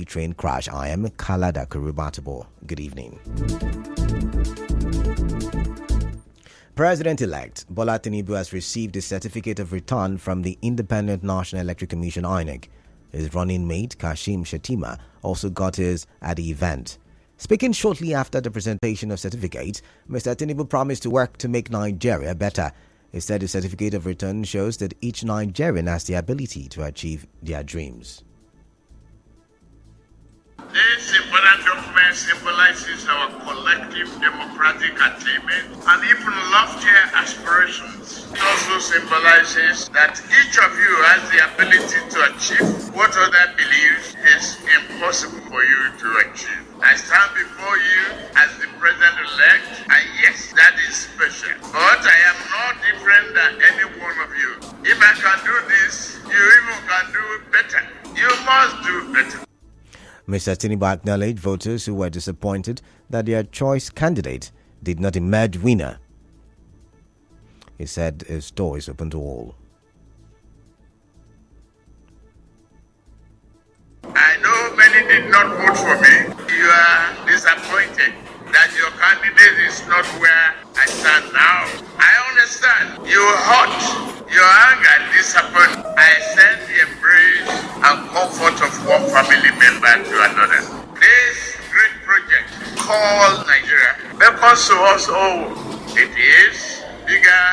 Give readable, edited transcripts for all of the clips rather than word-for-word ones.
train crash. I am Kalada Kurubatabo. Good evening. President-elect Bola Tinubu has received a certificate of return from the Independent National Electoral Commission (INEC). His running mate Kashim Shettima also got his at the event. Speaking shortly after the presentation of certificates, Mr. Tinubu promised to work to make Nigeria better. He said the certificate of return shows that each Nigerian has the ability to achieve their dreams. This important document symbolizes our collective democratic attainment and even loftier aspirations. It also symbolizes that each of you has the ability to achieve what other believes is impossible for you to achieve. I stand before you as the president-elect, and yes, that is special. But I am not different than any one of you. If I can do this, you even can do better. You must do better. Mr. Tinubu acknowledged voters who were disappointed that their choice candidate did not emerge winner. He said his door is open to all. I know many did not vote for me. You are disappointed that your candidate is not where I stand now. I understand. You hurt, your anger, disappointment. I send the embrace and comfort of one family member to another. This great project called Nigeria beckons to us all. It is bigger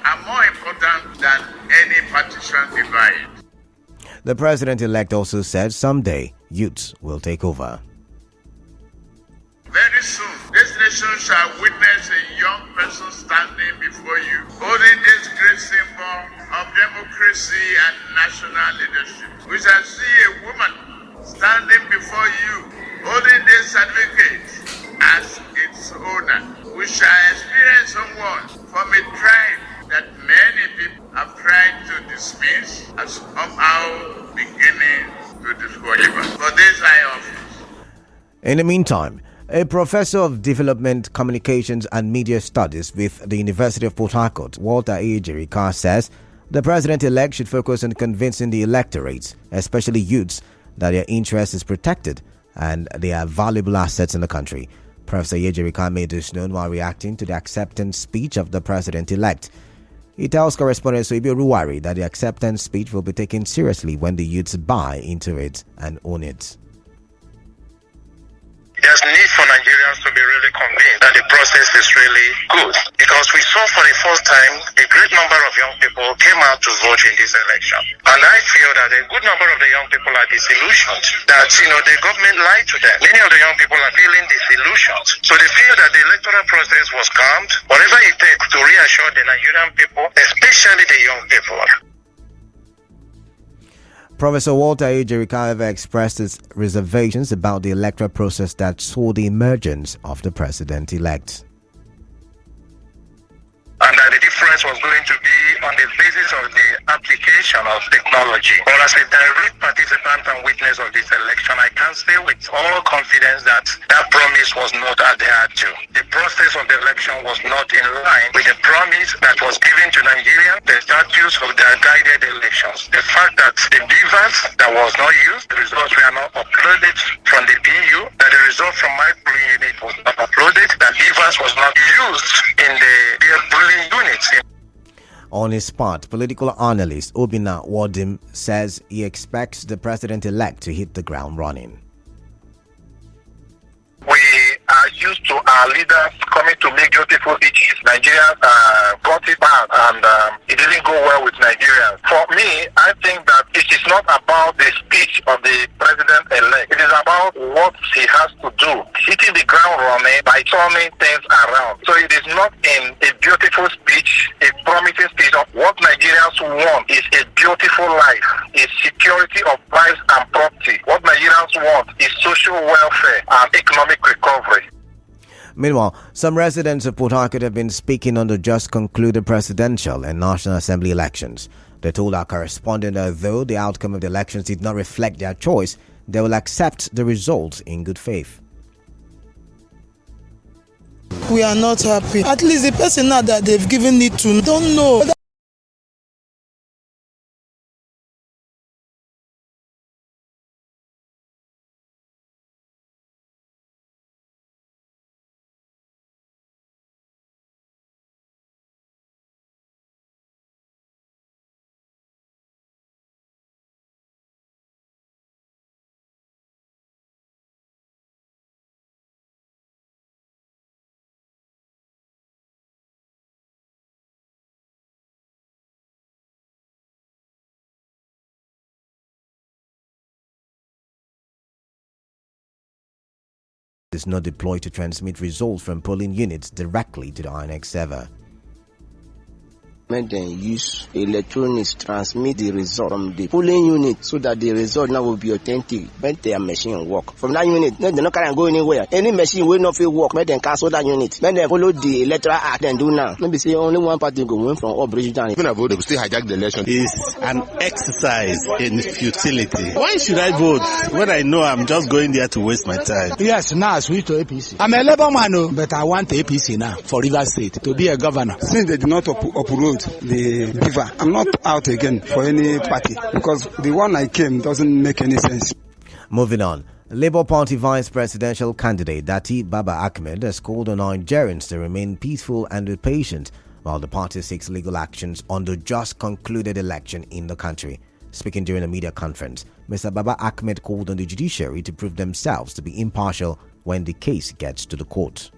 and more important than any partition divide. The president-elect also said someday youths will take over. Very soon, this nation shall witness a young person standing before you, holding this great symbol of democracy and national leadership. We shall see a woman standing before you, holding this certificate as its owner. We shall experience someone from a tribe that many people have tried to dismiss as somehow beginning to disqualify. For this I offer. In the meantime, a professor of development, communications and media studies with the University of Port Harcourt, Walter Ejirika, says the president-elect should focus on convincing the electorate, especially youths, that their interest is protected and they are valuable assets in the country. Professor Ejirika made this known while reacting to the acceptance speech of the president-elect. He tells correspondent Soibi Ruwari that the acceptance speech will be taken seriously when the youths buy into it and own it. There's need for Nigerians to be really convinced that the process is really good, because we saw for the first time a great number of young people came out to vote in this election. And I feel that a good number of the young people are disillusioned that, the government lied to them. Many of the young people are feeling disillusioned. So they feel that the electoral process was calmed, whatever it takes to reassure the Nigerian people, especially the young people. Professor Walter Ejirika, however, expressed his reservations about the electoral process that saw the emergence of the president-elect. And that the difference was going to be on the basis of the application of technology. But as a direct participant and witness of this election, I can say with all confidence that that promise was not adhered to. The process of the election was not in line with the promise that was given to Nigeria, the statutes of the guided elections. The fact that the beavers that was not used, the results were not uploaded from the PU, that the result from my polling unit was not uploaded, that beavers was not used in the polling units. On his part, political analyst Obinna Wadim says he expects the president-elect to hit the ground running. We are used to our leaders coming to make beautiful speeches. Nigerians got it bad, and it didn't go well with Nigerians. For me, I think that it is not about the speech of the president-elect. It is about what he has to do, hitting the ground running by turning things around. So it is not in a beautiful speech, a promising speech. What Nigerians want is a beautiful life, is security of lives and property. What Nigerians want is social welfare and economic recovery. Meanwhile, some residents of Port Harcourt have been speaking on the just concluded presidential and National Assembly elections. They told our correspondent that though the outcome of the elections did not reflect their choice, they will accept the results in good faith. We are not happy. At least the person now that they've given it to don't know. is not deployed to transmit results from polling units directly to the INEC server. Make them use electronics transmit the result from the polling unit so that the result now will be authentic. Make their machine work. From that unit, they no can go anywhere. Any machine will not work. Make them cancel that unit. Make them follow the electoral act and do now. Maybe say only one party go win from all bridge down. Even a vote, they will still hijack the election. It's an exercise in futility. Why should I vote when I know I'm just going there to waste my time? Yes, now I switch to APC. I'm a Labour man, but I want APC now for Rivers State to be a governor. Since they did not uproot the beaver, I'm not out again for any party because the one I came doesn't make any sense. Moving on, Labour Party Vice Presidential candidate Dati Baba Ahmed has called on Nigerians to remain peaceful and be patient while the party seeks legal actions on the just concluded election in the country. Speaking during a media conference, Mr. Baba Ahmed called on the judiciary to prove themselves to be impartial when the case gets to the court.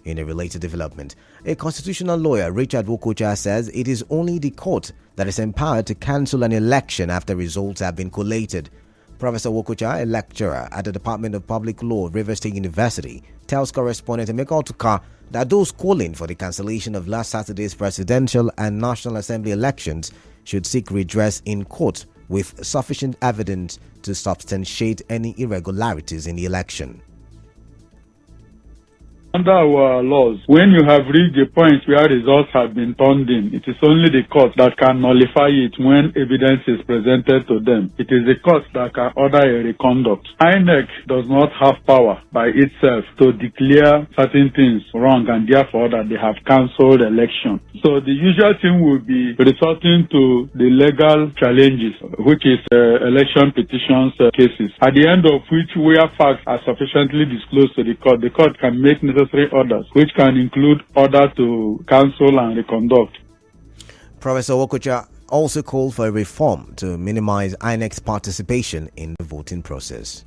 In a related development, a constitutional lawyer, Richard Wokocha, says it is only the court that is empowered to cancel an election after results have been collated. Professor Wokocha, a lecturer at the Department of Public Law, Rivers State University, tells correspondent Emeka Otuka that those calling for the cancellation of last Saturday's presidential and National Assembly elections should seek redress in court with sufficient evidence to substantiate any irregularities in the election. Under our laws, when you have reached a point where results have been turned in, it is only the court that can nullify it when evidence is presented to them. It is the court that can order a reconduct. INEC does not have power by itself to declare certain things wrong and therefore that they have cancelled election. So the usual thing will be resorting to the legal challenges, which is election petitions cases, at the end of which where facts are sufficiently disclosed to the court can make necessary orders, which can include order to cancel and reconduct. Professor Wokocha also called for a reform to minimize INEC's participation in the voting process.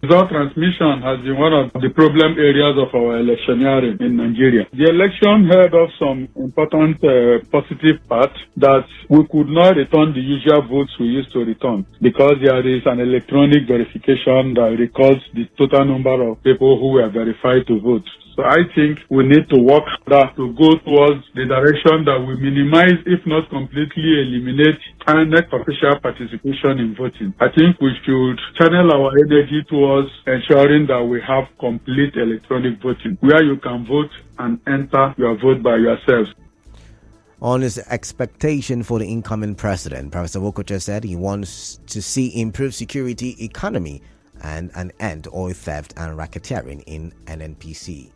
Result transmission has been one of the problem areas of our electioneering in Nigeria. The election held off some important positive parts that we could not return the usual votes we used to return because there is an electronic verification that records the total number of people who were verified to vote. So I think we need to work harder to go towards the direction that we minimize, if not completely eliminate, INEC official participation in voting. I think we should channel our energy towards ensuring that we have complete electronic voting, where you can vote and enter your vote by yourself. On his expectation for the incoming president, Professor Wokocha said he wants to see improved security, economy, and an end to oil theft and racketeering in NNPC.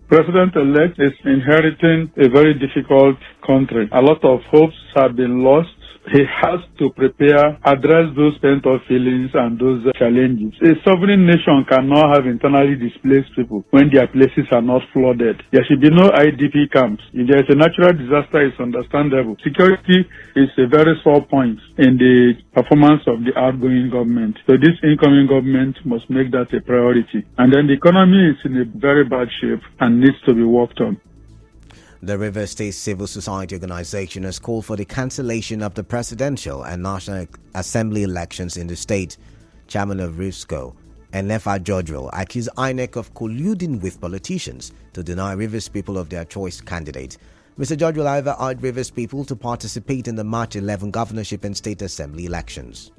President-elect is inheriting a very difficult country. A lot of hopes have been lost. He has to prepare, address those pent-up feelings and those challenges. A sovereign nation cannot have internally displaced people when their places are not flooded. There should be no IDP camps. If there is a natural disaster, it's understandable. Security is a very sore point in the performance of the outgoing government. So this incoming government must make that a priority. And then the economy is in a very bad shape and needs to be worked on. The Rivers State Civil Society Organization has called for the cancellation of the presidential and National Assembly elections in the state. Chairman of RIVSCO, Enefa Jodrell, accused INEC of colluding with politicians to deny Rivers people of their choice candidate. Mr. Jodrell, however, urged Rivers people to participate in the March 11 governorship and state assembly elections.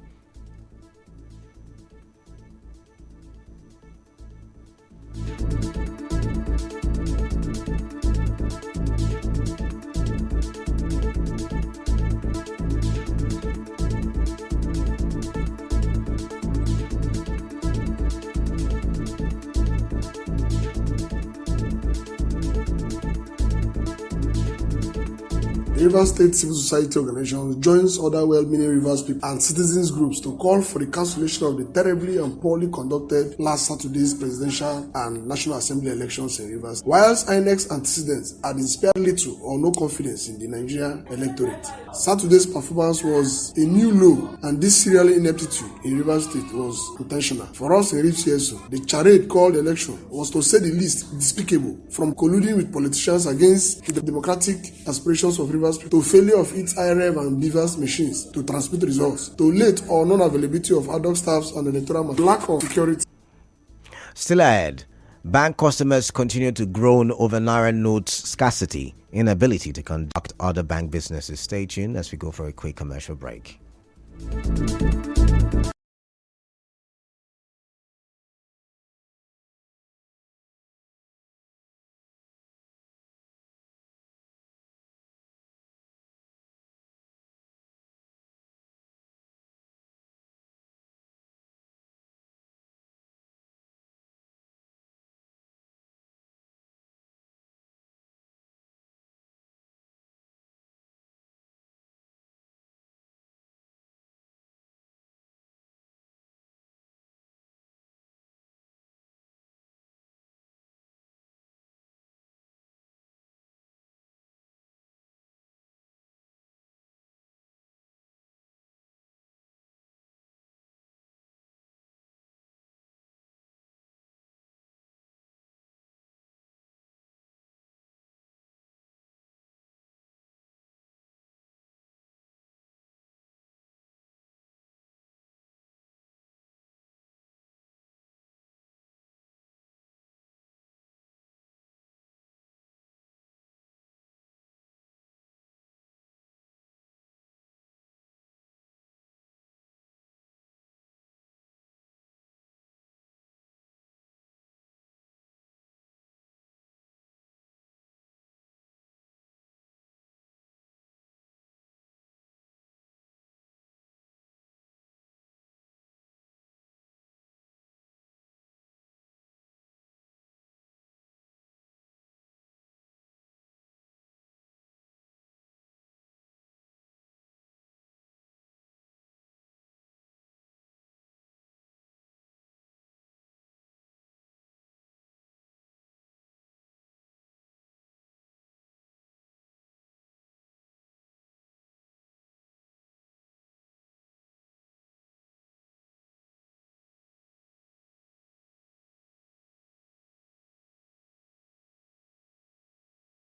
The Rivers State Civil Society Organization joins other well-meaning Rivers people and citizens groups to call for the cancellation of the terribly and poorly conducted last Saturday's presidential and National Assembly elections in Rivers. Whilst INEC's antecedents had inspired little or no confidence in the Nigerian electorate, Saturday's performance was a new low, and this serial ineptitude in Rivers State was intentional. For us in Rivers CSO, the charade called election was, to say the least, despicable, from colluding with politicians against the democratic aspirations of Rivers Rivers people, to failure of its IRM and BVAS machines to transmit results, to late or non-availability of ad hoc staffs and electoral matters, lack of security. Still ahead, bank customers continue to groan over Naira notes scarcity, inability to conduct other bank businesses. Stay tuned as we go for a quick commercial break.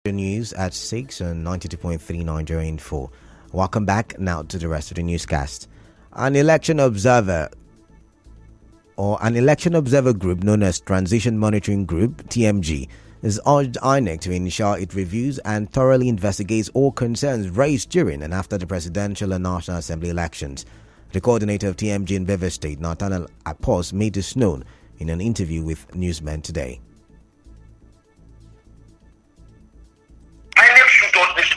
News at 6 on 92.3 Nigeria Info. Welcome back now to the rest of the newscast. An election observer group known as Transition Monitoring Group, TMG, has urged INEC to ensure it reviews and thoroughly investigates all concerns raised during and after the presidential and National Assembly elections. The coordinator of TMG in Bever State, Nathaniel Akpos, made this known in an interview with newsmen today.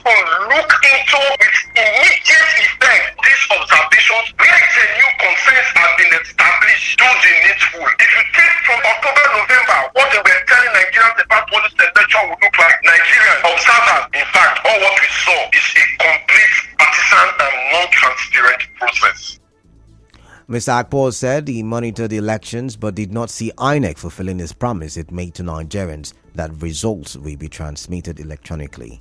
Look into with immediate effect these observations where genuine concerns have been established. Do the needful. If you take from October, November, what they were telling Nigerians about what this election would look like, Nigerian observers, in fact, all what we saw is a complete partisan and non-transparent process. Mr. Akpol said he monitored the elections but did not see INEC fulfilling his promise it made to Nigerians that results will be transmitted electronically.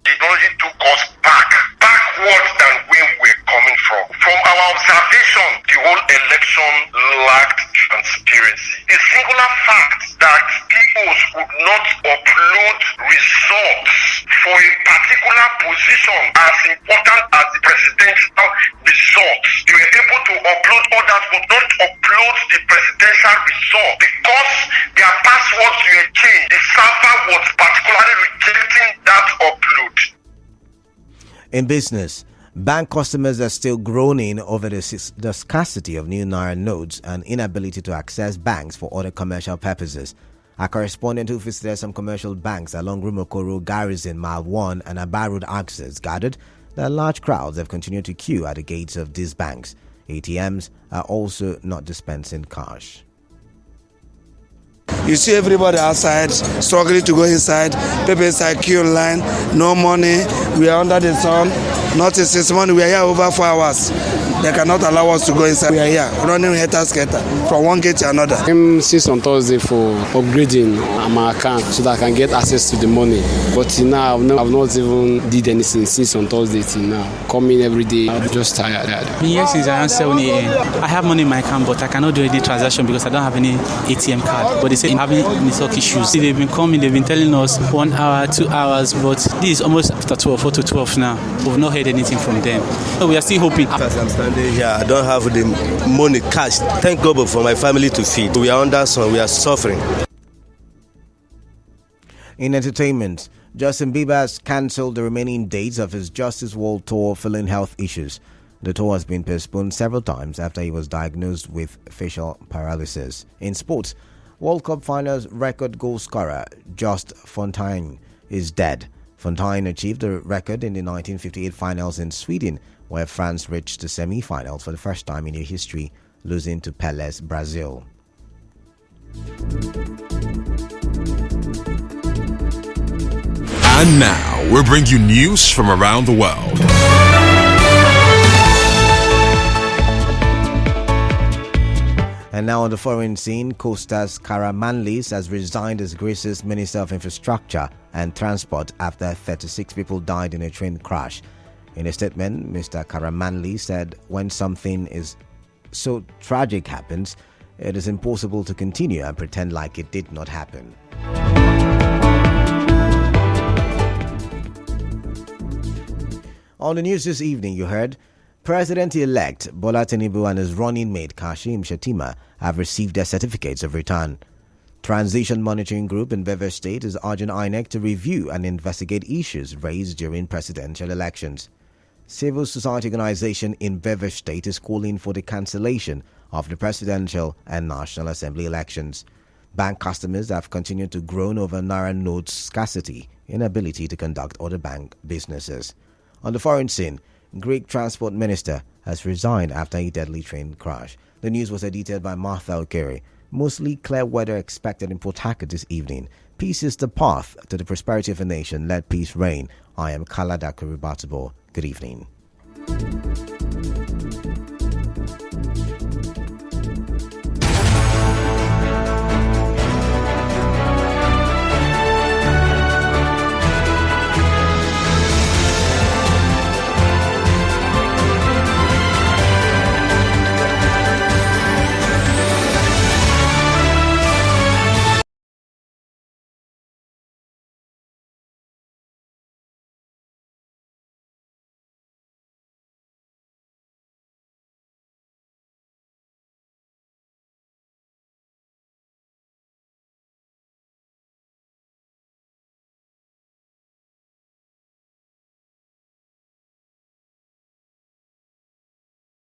Technology took us backwards than where we're coming from. From our observation, the whole election lacked transparency. The singular fact that people would not upload results for a particular position as important as the presidential results. They were able to upload others but not upload the presidential result because their passwords were changed. The server was particularly rejecting that upload. In business, bank customers are still groaning over the scarcity of new Naira notes and inability to access banks for other commercial purposes. Our correspondent who visited some commercial banks along Rumokoro, Garrison, Mile 1 and Aba Road access gathered that large crowds have continued to queue at the gates of these banks. ATMs are also not dispensing cash. You see everybody outside struggling to go inside. People inside queue in line, no money. We are under the sun. Nothing since morning. We are here over 4 hours. They cannot allow us to go inside. We are here running scatter from one gate to another. I'm since on Thursday for upgrading my account so that I can get access to the money. But till now, I've not even did anything since on Thursday till now. Coming every day, I'm just tired. I've been here since around 7 a.m. I have money in my account, but I cannot do any transaction because I don't have any ATM card. But they say I'm having network issues. They've been coming, they've been telling us 1 hour, 2 hours, but this is almost after 12, 4 to 12 now. We've not heard anything from them. So we are still hoping. As I'm standing here, I don't have the money cash. Thank God for my family to feed. We are under sun, we are suffering. In entertainment, Justin Bieber has cancelled the remaining dates of his Justice World Tour following health issues. The tour has been postponed several times after he was diagnosed with facial paralysis. In sports, World Cup Finals record goal scorer Just Fontaine is dead. Fontaine achieved the record in the 1958 finals in Sweden, where France reached the semi-finals for the first time in their history, losing to Pele's Brazil. And now, we bring you news from around the world. And now on the foreign scene, Kostas Karamanlis has resigned as Greece's Minister of Infrastructure and Transport after 36 people died in a train crash. In a statement, Mr. Karamanlis said, "When something is so tragic happens, it is impossible to continue and pretend like it did not happen." On the news this evening, you heard President-elect Bola Tinubu and his running mate Kashim Shettima have received their certificates of return. Transition Monitoring Group in Bevere State is urging INEC to review and investigate issues raised during presidential elections. Civil society organization in Bevere State is calling for the cancellation of the presidential and National Assembly elections. Bank customers have continued to groan over Naira notes scarcity, inability to conduct other bank businesses. On the foreign scene, Greek Transport Minister has resigned after a deadly train crash. The news was edited by Martha Okere. Mostly clear weather expected in Port Harcourt this evening. Peace is the path to the prosperity of a nation. Let peace reign. I am Kalada Kuribatibo. Good evening.